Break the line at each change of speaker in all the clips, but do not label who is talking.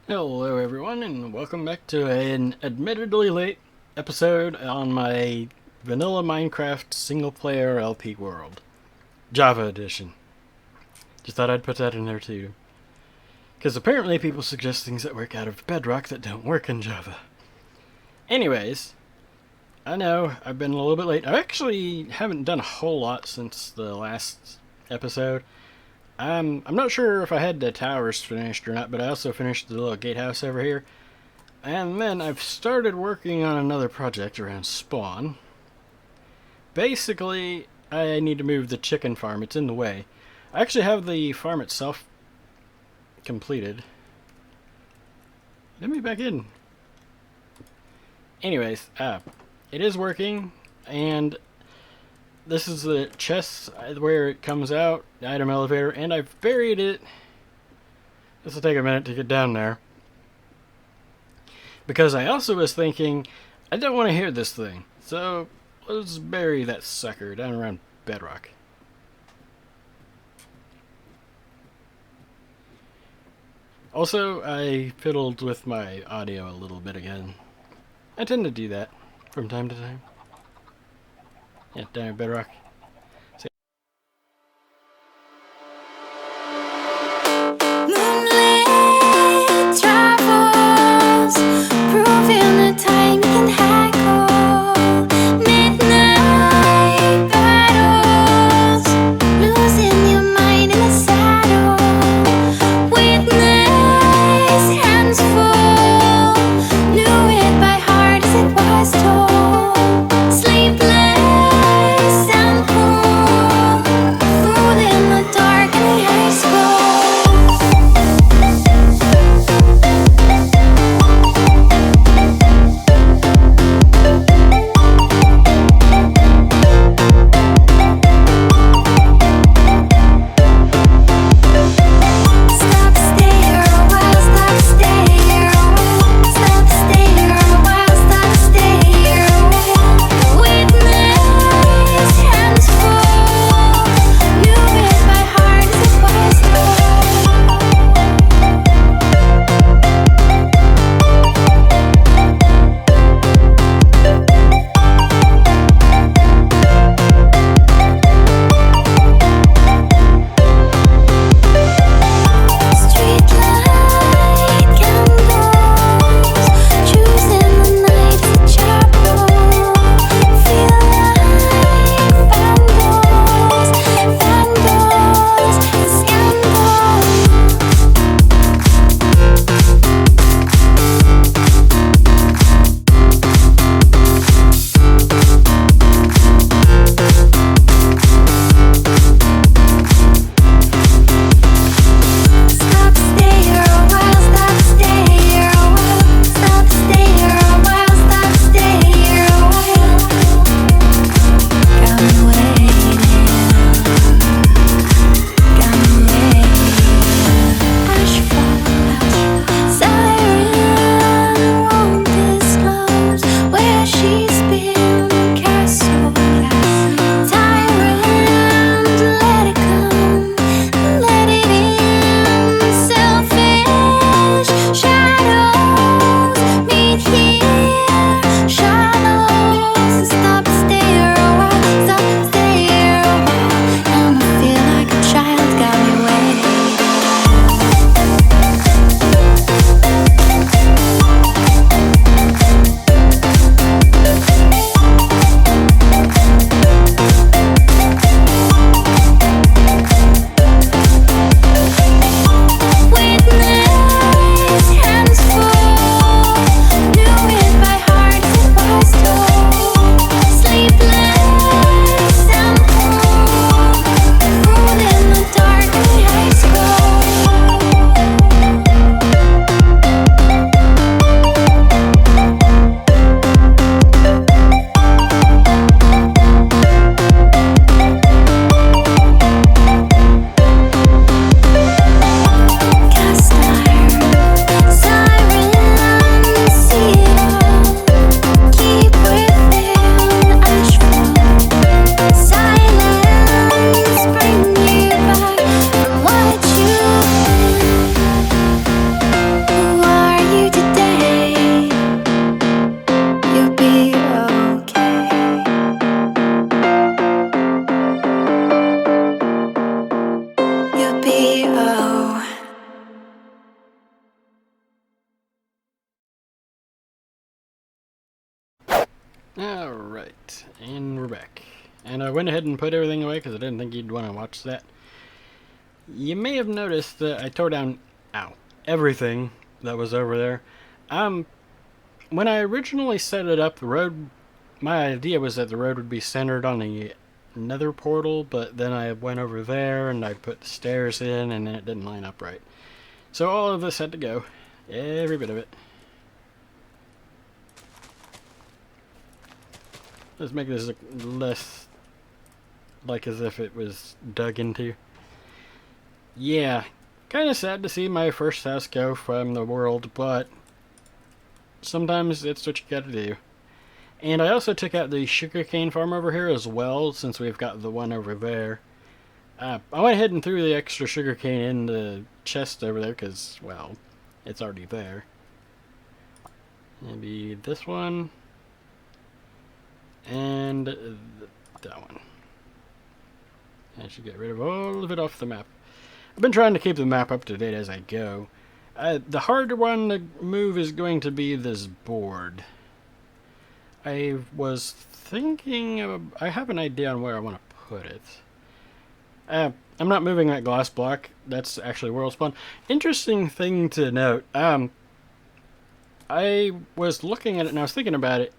Hello everyone and welcome back to an admittedly late episode on my vanilla Minecraft single player LP world. Java edition. Just thought I'd put that in there too. Because apparently people suggest things that work out of Bedrock that don't work in Java. Anyways, I know I've been a little bit late. I actually haven't done a whole lot since the last episode. I'm not sure if I had the towers finished or not, but I also finished the little gatehouse over here. And then I've started working on another project around spawn. Basically, I need to move the chicken farm. It's in the way. I actually have the farm itself completed. Let me back in. Anyways, it is working, and this is the chest where it comes out, the item elevator, and I've buried it. This will take a minute to get down there. Because I also was thinking, I don't want to hear this thing, so let's bury that sucker down around Bedrock. Also, I fiddled with my audio a little bit again. I tend to do that from time to time. Yeah, down at Bedrock.
Moonlit travels, proving the time can hackle. Midnight battles, losing your mind in the saddle. Witness hands full, knew it by heart as it was told. Sleepless and
Alright, and we're back. And I went ahead and put everything away because I didn't think you'd want to watch that. You may have noticed that I tore down, everything that was over there. When I originally set it up, my idea was that the road would be centered on the nether portal, but then I went over there and I put the stairs in and it didn't line up right. So all of this had to go. Every bit of it. Let's make this look less like as if it was dug into. Yeah, kind of sad to see my first house go from the world, but sometimes it's what you gotta do. And I also took out the sugarcane farm over here as well, since we've got the one over there. I went ahead and threw the extra sugarcane in the chest over there, because, well, it's already there. Maybe this one. And that one. I should get rid of all of it off the map. I've been trying to keep the map up to date as I go. The harder one to move is going to be this board. I was thinking I have an idea on where I want to put it. I'm not moving that glass block. That's actually world spawn. Interesting thing to note. I was looking at it and I was thinking about it,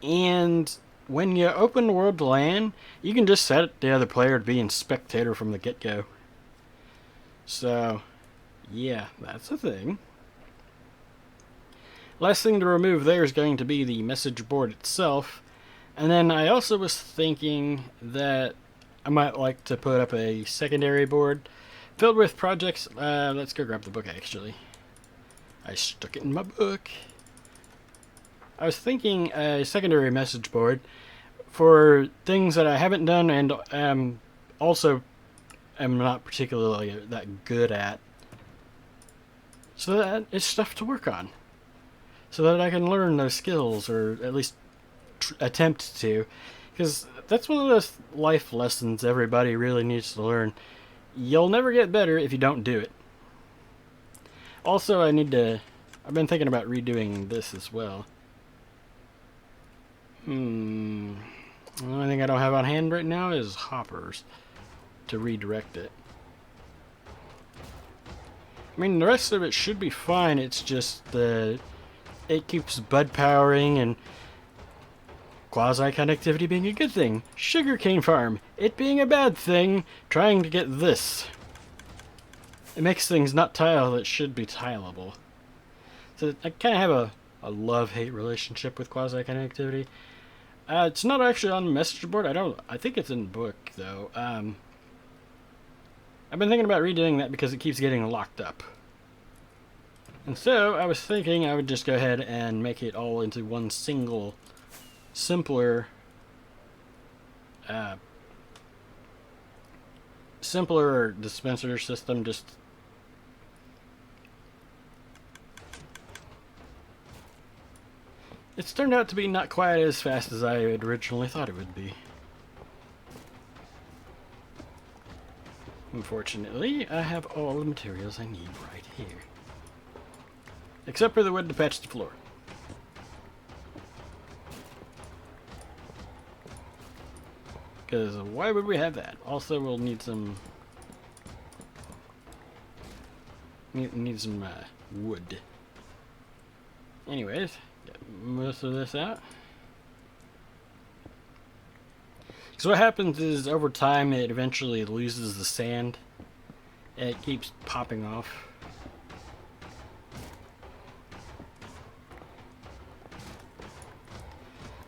and when you open world LAN, you can just set the other player to be in spectator from the get-go. So, yeah, that's a thing. Last thing to remove there is going to be the message board itself. And then I also was thinking that I might like to put up a secondary board filled with projects. Let's go grab the book, actually. I stuck it in my book. I was thinking a secondary message board for things that I haven't done and also am not particularly that good at. So that it's stuff to work on. So that I can learn those skills, or at least attempt to. Because that's one of those life lessons everybody really needs to learn. You'll never get better if you don't do it. Also, I've been thinking about redoing this as well. The only thing I don't have on hand right now is hoppers to redirect it. I mean, the rest of it should be fine. It's just it keeps bud powering and quasi-connectivity being a good thing. Sugarcane farm, it being a bad thing, trying to get this. It makes things not tile that should be tileable. So I kind of have a love-hate relationship with quasi-connectivity. It's not actually on the message board. I think it's in the book, though. I've been thinking about redoing that because it keeps getting locked up. And so I was thinking I would just go ahead and make it all into one single, simpler dispenser system. It's turned out to be not quite as fast as I had originally thought it would be. Unfortunately, I have all the materials I need right here. Except for the wood to patch the floor. Because why would we have that? Also, we'll need some... Need some wood. Anyways, get most of this out. So what happens is, over time, it eventually loses the sand. It keeps popping off.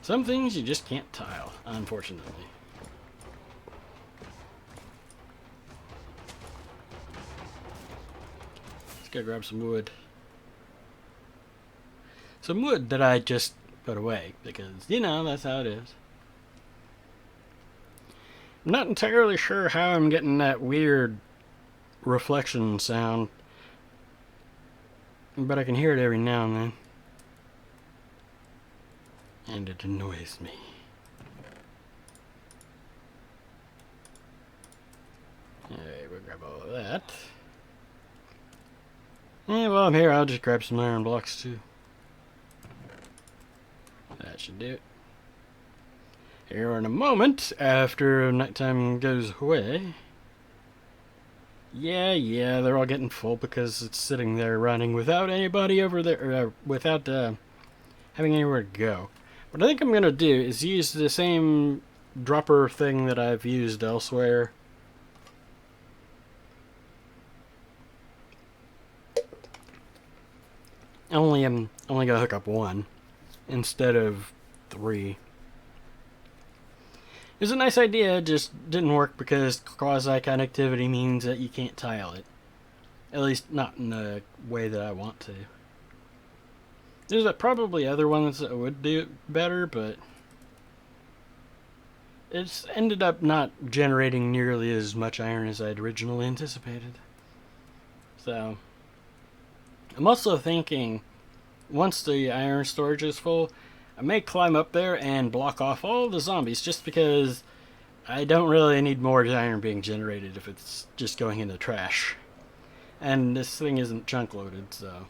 Some things you just can't tile, unfortunately. Let's go grab some wood. Some wood that I just put away, because, you know, that's how it is. I'm not entirely sure how I'm getting that weird reflection sound, but I can hear it every now and then. And it annoys me. Alright, we'll grab all of that. And while I'm here, I'll just grab some iron blocks too. That should do it. Here in a moment, after nighttime goes away. Yeah, they're all getting full because it's sitting there running without anybody over there, without having anywhere to go. What I think I'm going to do is use the same dropper thing that I've used elsewhere. I'm only going to hook up one instead of 3. It was a nice idea, just didn't work because quasi-connectivity means that you can't tile it. At least not in the way that I want to. There's probably other ones that would do it better, but it's ended up not generating nearly as much iron as I'd originally anticipated. So, I'm also thinking, once the iron storage is full, I may climb up there and block off all the zombies just because I don't really need more iron being generated if it's just going in the trash. And this thing isn't chunk loaded, so.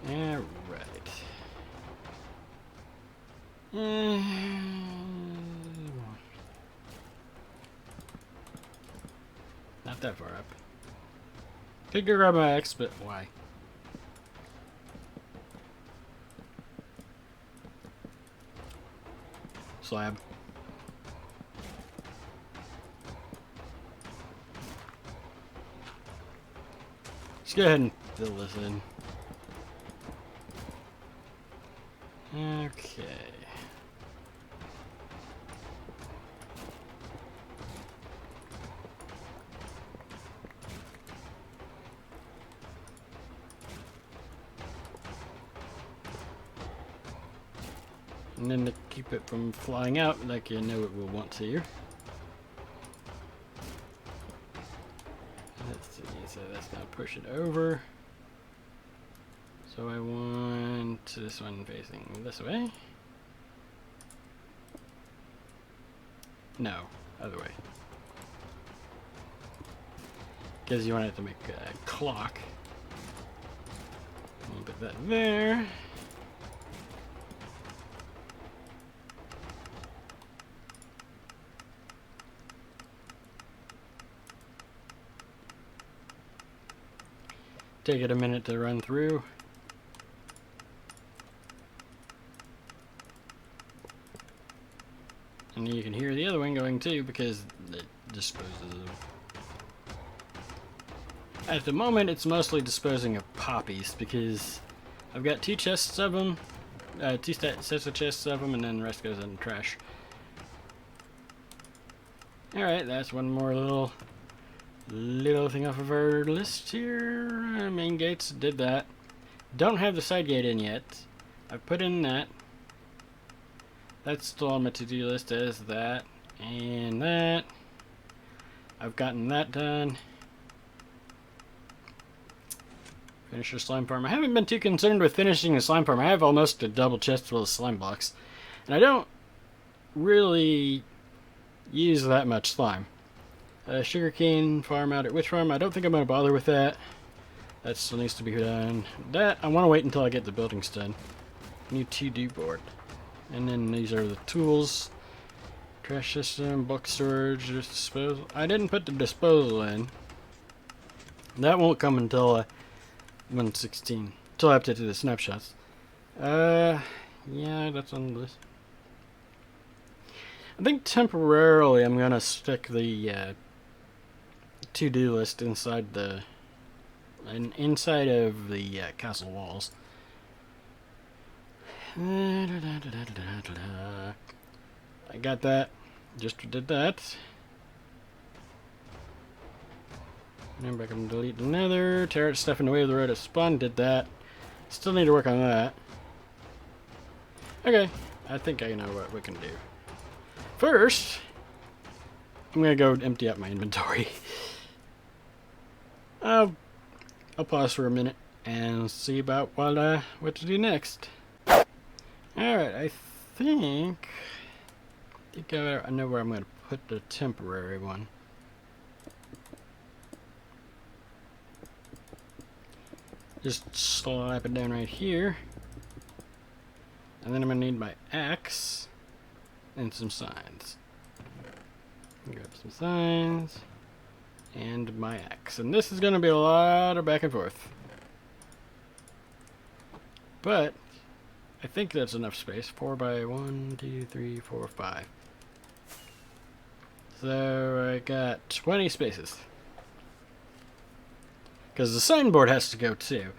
Alright. Not that far up. Could go grab my axe, but why? Slab. Let's go ahead and fill this in. Okay. And then to keep it from flying out like you know it will want to. Let's see, so that's gonna push it over. So I want this one facing this way. No, other way. Because you want it to make a clock. I'll put that there. Take it a minute to run through. And you can hear the other one going too because it disposes of. At the moment, it's mostly disposing of poppies because I've got 2 chests of them, 2 sets of chests of them, and then the rest goes in the trash. Alright, that's one more little thing off of our list here. Main gates, did that. Don't have the side gate in yet. I've put in that. That's still on my to-do list as that. And that. I've gotten that done. Finish your slime farm. I haven't been too concerned with finishing the slime farm. I have almost a double chest full of slime blocks. And I don't really use that much slime. Sugarcane farm out at Witch Farm. I don't think I'm going to bother with that. That still needs to be done. That, I want to wait until I get the buildings done. New 2D board. And then these are the tools. Trash system, book storage, disposal. I didn't put the disposal in. That won't come until 1:16. Until I update to the snapshots. Yeah, that's on the list. I think temporarily I'm gonna stick the to-do list inside of the castle walls. I got that. Just did that. And back and delete the nether. Tear stuff in the way of the road of spawn. Did that. Still need to work on that. Okay. I think I know what we can do. First, I'm gonna go empty out my inventory. I'll pause for a minute and see about what to do next. Alright, I think I know where I'm gonna put the temporary one. Just slap it down right here. And then I'm gonna need my axe. and some signs. Grab some signs and my axe. And this is going to be a lot of back and forth. But I think that's enough space. 4 by 1, 2, 3, 4, 5. So I got 20 spaces. Because the signboard has to go too.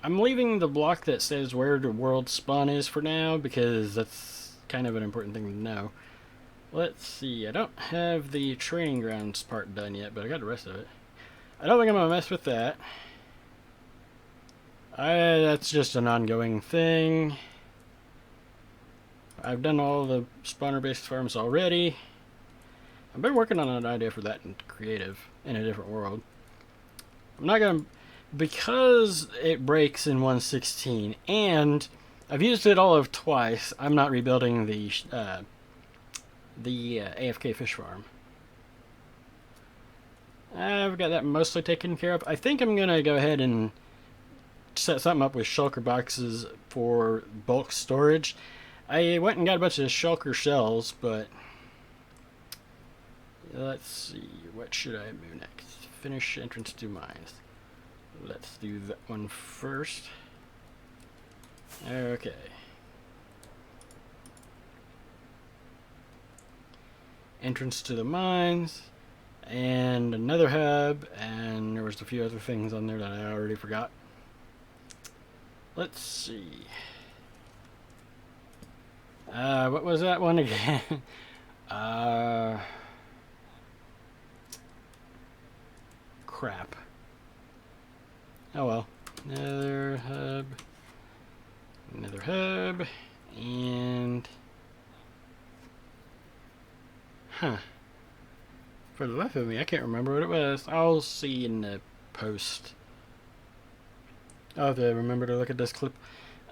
I'm leaving the block that says where the world spawn is for now because that's kind of an important thing to know. Let's see, I don't have the training grounds part done yet, but I got the rest of it. I don't think I'm going to mess with that. That's just an ongoing thing. I've done all the spawner-based farms already. I've been working on an idea for that in creative, in a different world. I'm not going to... Because it breaks in 1.16, and I've used it all of twice, I'm not rebuilding the AFK fish farm. I've got that mostly taken care of. I think I'm going to go ahead and set something up with shulker boxes for bulk storage. I went and got a bunch of shulker shells, but let's see, what should I move next? Finish entrance to mines. Let's do that one first. Okay. Entrance to the mines, and another hub, and there was a few other things on there that I already forgot. Let's see. What was that one again? Crap. Oh well. Another hub, and... Huh. For the life of me, I can't remember what it was. I'll see in the post. I'll have to remember to look at this clip.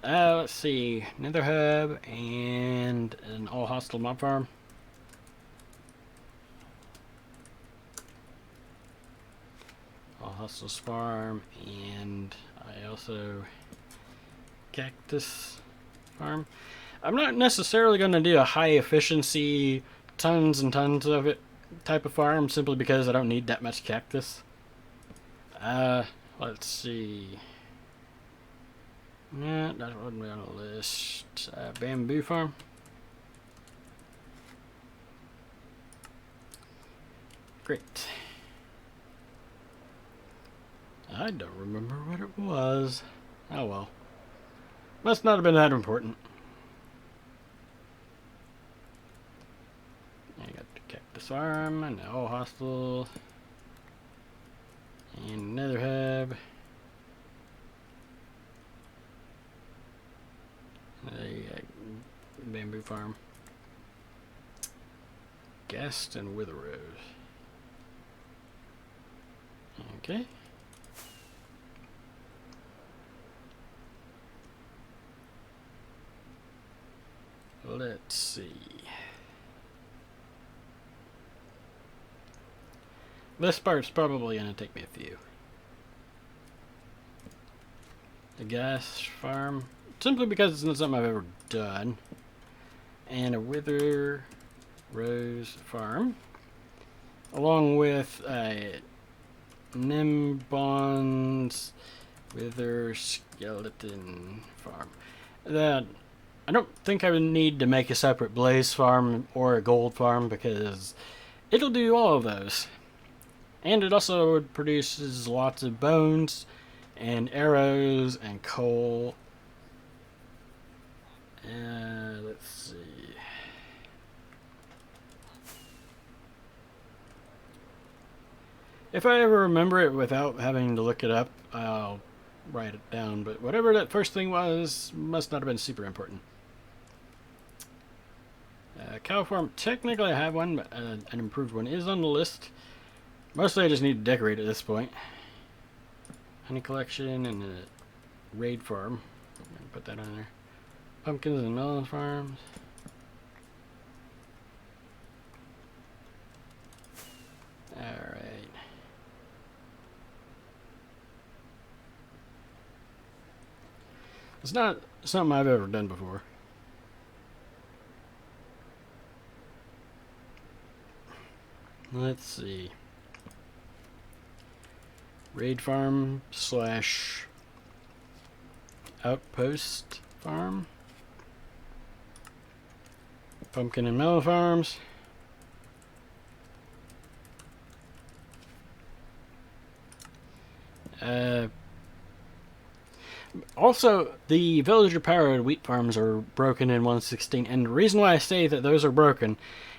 Let's see. Another hub, and an all-hostile mob farm. All-hostiles farm, and I also... cactus farm. I'm not necessarily going to do a high efficiency, tons and tons of it type of farm, simply because I don't need that much cactus. Let's see. Nah, that wouldn't be on the list. Bamboo farm. Great. I don't remember what it was. Oh well. Must not have been that important. I got the cactus farm, and all hostile, and another hub. A bamboo farm. Guest and Wither Rose. Okay. Let's see. This part's probably going to take me a few. A gas farm, simply because it's not something I've ever done. And a Wither Rose farm, along with a Nimbon's Wither Skeleton farm. That I don't think I would need to make a separate blaze farm or a gold farm, because it'll do all of those. And it also produces lots of bones and arrows and coal. Let's see. If I ever remember it without having to look it up, I'll write it down. But whatever that first thing was, must not have been super important. Cow farm, technically I have one, but an improved one is on the list. Mostly I just need to decorate at this point. Honey collection and a raid farm. I'm gonna put that on there. Pumpkins and melon farms. Alright. It's not something I've ever done before. Let's see. Raid farm slash outpost farm. Pumpkin and melon farms. Also, the villager-powered wheat farms are broken in 1.16, and the reason why I say that those are broken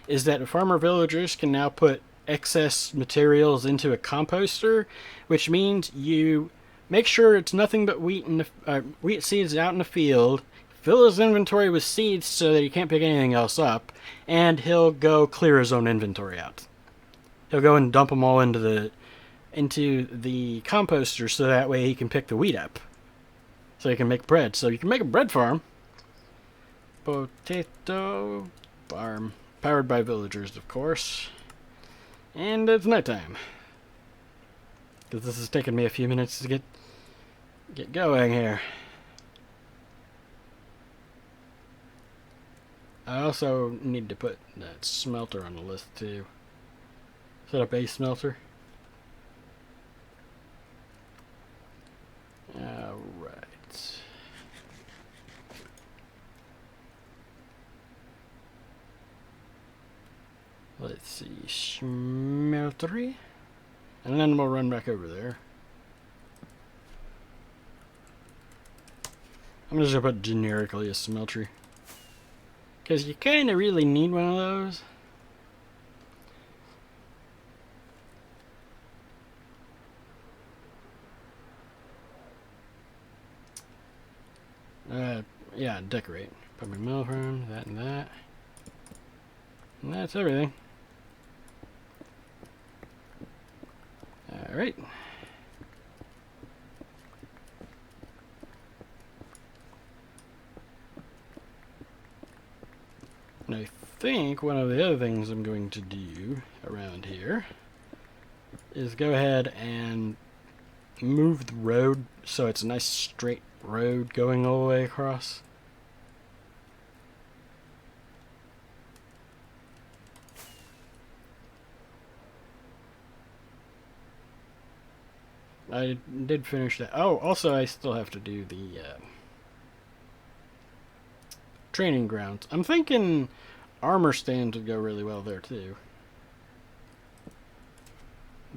is that farmer villagers can now put excess materials into a composter, which means you make sure it's nothing but wheat and wheat seeds out in the field. Fill his inventory with seeds so that he can't pick anything else up, and he'll go clear his own inventory out. He'll go and dump them all into the composter so that way he can pick the wheat up. So you can make bread. So you can make a bread farm. Potato farm. Powered by villagers, of course. And it's nighttime. Because this has taken me a few minutes to get going here. I also need to put that smelter on the list too. Set up a smelter. Alright. Let's see, smeltery. And then we'll run back over there. I'm just gonna put generically a smeltery. Because you kind of really need one of those. Yeah, decorate. Pumpkin mill farm, that and that. And that's everything. Alright. And I think one of the other things I'm going to do around here is go ahead and move the road so it's a nice straight road going all the way across. I did finish that. Oh, also I still have to do the training grounds. I'm thinking armor stands would go really well there too.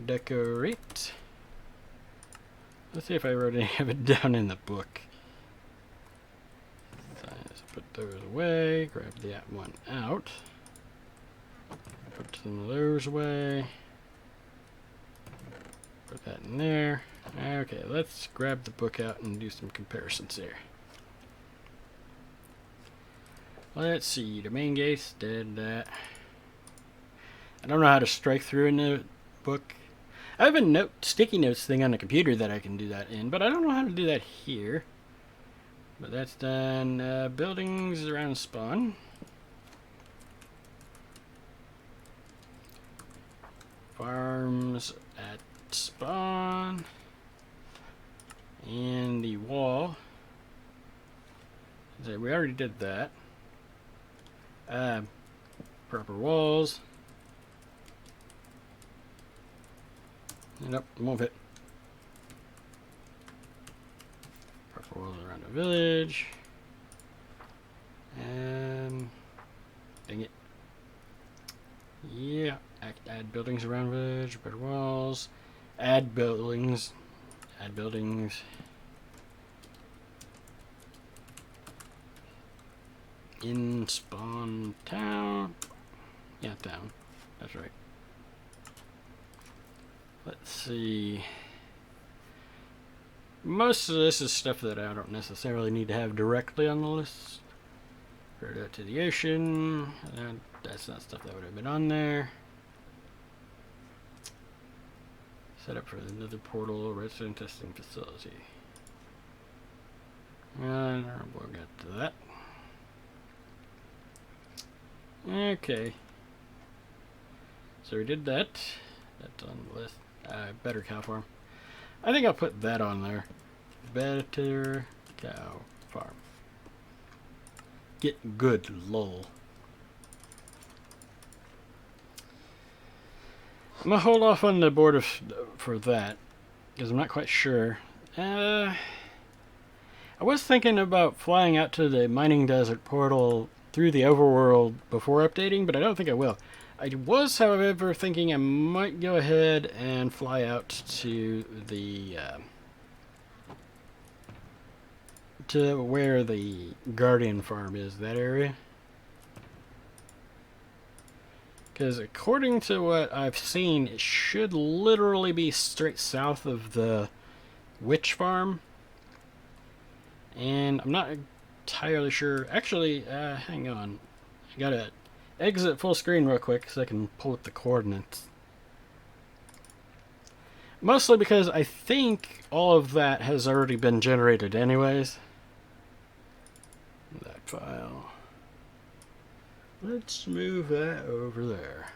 Decorate. Let's see if I wrote any of it down in the book. So let's put those away. Grab that one out. Put some of those away. Put that in there. Okay, let's grab the book out and do some comparisons here. Let's see, the main gates did that. I don't know how to strike through in the book. I have a sticky notes thing on the computer that I can do that in, but I don't know how to do that here. But that's done. Buildings around spawn. Farms at spawn. And the wall. So we already did that. Proper walls. Nope, won't fit. Proper walls around the village. Dang it. Yeah, add buildings around village, better walls. Add buildings. Add buildings. In spawn town. Yeah, town. That's right. Let's see. Most of this is stuff that I don't necessarily need to have directly on the list. Road out to the ocean. That's not stuff that would have been on there. Set up for another portal, redstone testing facility. And we'll get to that. Okay. So we did that. That's on the list. Better cow farm. I think I'll put that on there. Better cow farm. Get good, lol. I'm gonna hold off on the board for that because I'm not quite sure. I was thinking about flying out to the mining desert portal through the overworld before updating, but I don't think I will. I was, however, thinking I might go ahead and fly out to the to where the Guardian farm is, that area. Because according to what I've seen, it should literally be straight south of the witch farm. And I'm not entirely sure. Actually, hang on. I gotta exit full screen real quick so I can pull up the coordinates. Mostly because I think all of that has already been generated anyways. That file. Let's move that over there.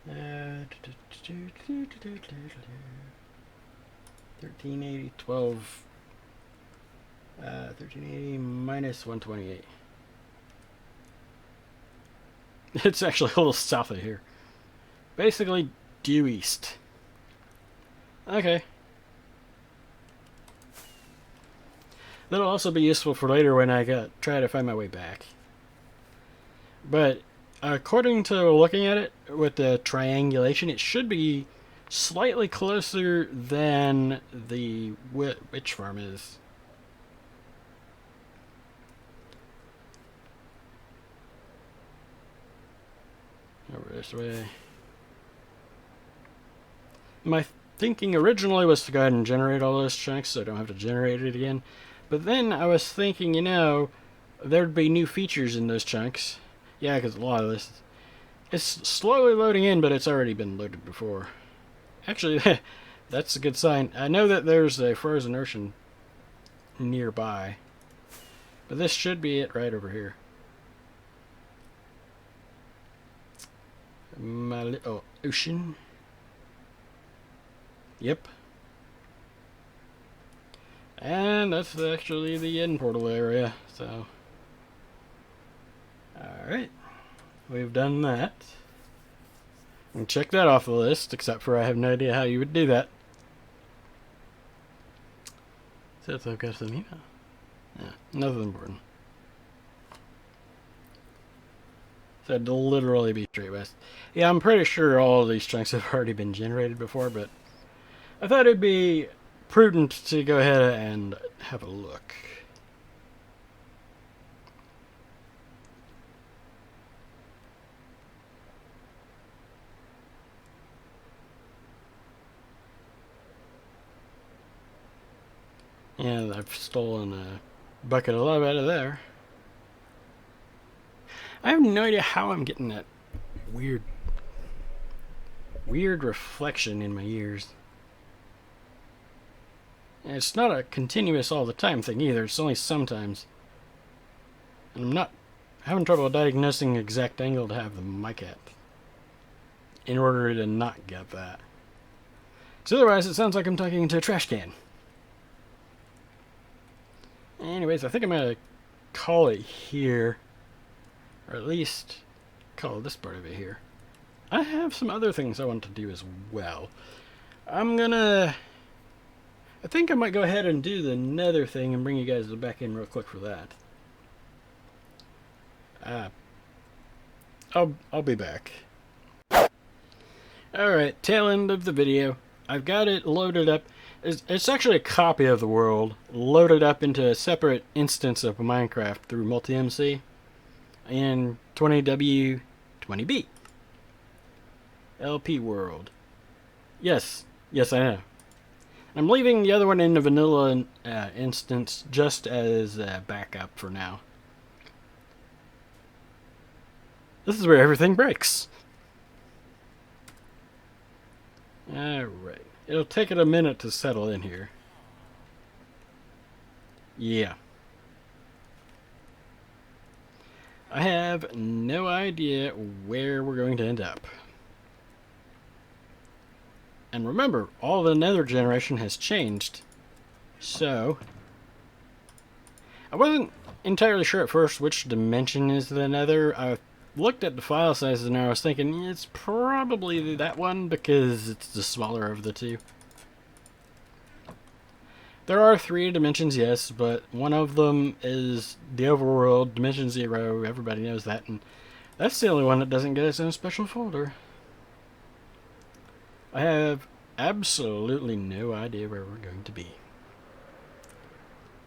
1380, 12. 1380 minus 128. It's actually a little south of here. Basically, due east. Okay. That'll also be useful for later when I try to find my way back. But according to looking at it with the triangulation, it should be slightly closer than the witch farm is. Over this way. My thinking originally was to go ahead and generate all those chunks so I don't have to generate it again. But then I was thinking, there'd be new features in those chunks. Yeah, because a lot of this... It's slowly loading in, but it's already been loaded before. Actually, that's a good sign. I know that there's a frozen ocean nearby. But this should be it right over here. Ocean. Yep. And that's actually the end portal area, so... Alright. We've done that. And check that off the list, except for I have no idea how you would do that. So I've got some, yeah, nothing important. So it'd literally be straight west. Yeah, I'm pretty sure all of these chunks have already been generated before, but I thought it'd be prudent to go ahead and have a look. Yeah, I've stolen a bucket of love out of there. I have no idea how I'm getting that weird reflection in my ears. And it's not a continuous all the time thing either, it's only sometimes. And I'm not having trouble diagnosing the exact angle to have the mic at in order to not get that. Because otherwise it sounds like I'm talking into a trash can. Anyways, I think I'm going to call it here. Or at least call this part of it here. I have some other things I want to do as well. I think I might go ahead and do the nether thing and bring you guys back in real quick for that. I'll be back. Alright, tail end of the video. I've got it loaded up. It's actually a copy of the world loaded up into a separate instance of Minecraft through MultiMC in 20W 20B. LP world. Yes, I know. I'm leaving the other one in the vanilla instance just as a backup for now. This is where everything breaks. Alright. It'll take it a minute to settle in here. Yeah. I have no idea where we're going to end up. And remember, all the nether generation has changed. So, I wasn't entirely sure at first which dimension is the nether. I looked at the file sizes and I was thinking it's probably that one because it's the smaller of the two. There are 3 dimensions, yes, but one of them is the overworld, Dimension 0, everybody knows that, and that's the only one that doesn't get its own special folder. I have absolutely no idea where we're going to be.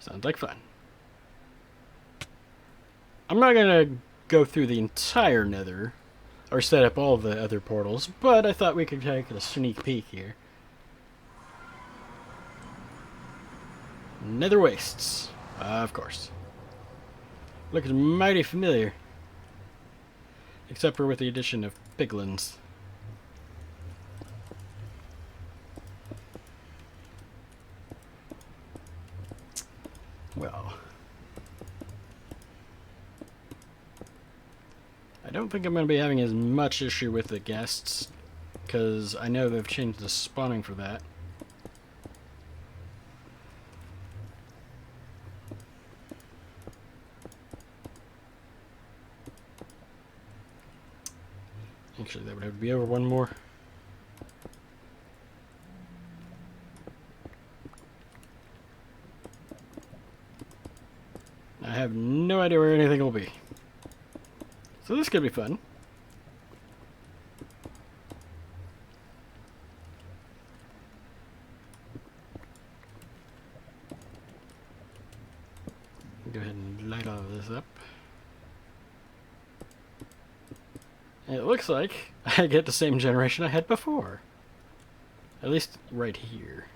Sounds like fun. I'm not going to go through the entire nether, or set up all the other portals, but I thought we could take a sneak peek here. Nether wastes, of course. Looking mighty familiar. Except for with the addition of piglins. Well, I don't think I'm going to be having as much issue with the guests, because I know they've changed the spawning for that. Actually, that would have to be over one more. I have no idea where anything will be. So this could be fun. Go ahead and light all of this up. And it looks like I get the same generation I had before. At least right here.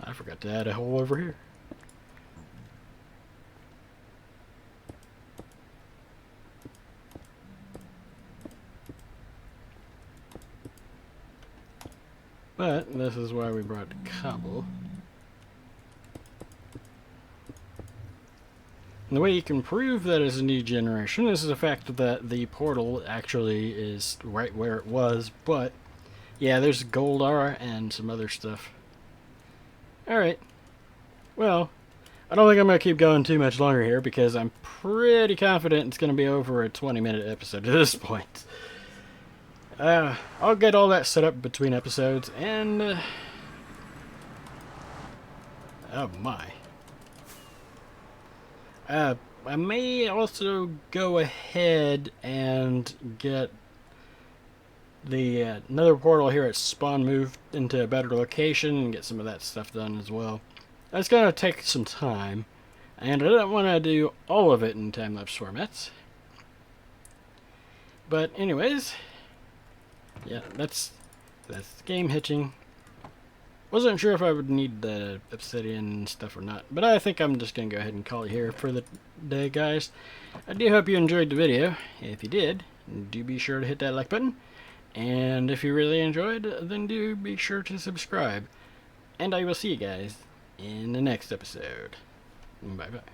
I forgot to add a hole over here. But this is why we brought cobble. And the way you can prove that it's a new generation is the fact that the portal actually is right where it was, but yeah, there's gold ore and some other stuff. Alright. Well, I don't think I'm going to keep going too much longer here because I'm pretty confident it's going to be over a 20-minute episode at this point. I'll get all that set up between episodes and... oh my. I may also go ahead and get the nether portal here at spawn moved into a better location and get some of that stuff done as well. That's going to take some time, and I don't want to do all of it in time-lapse formats. But anyways, yeah, that's game hitching. Wasn't sure if I would need the obsidian stuff or not, but I think I'm just going to go ahead and call it here for the day, guys. I do hope you enjoyed the video. If you did, do be sure to hit that like button. And if you really enjoyed, then do be sure to subscribe. And I will see you guys in the next episode. Bye-bye.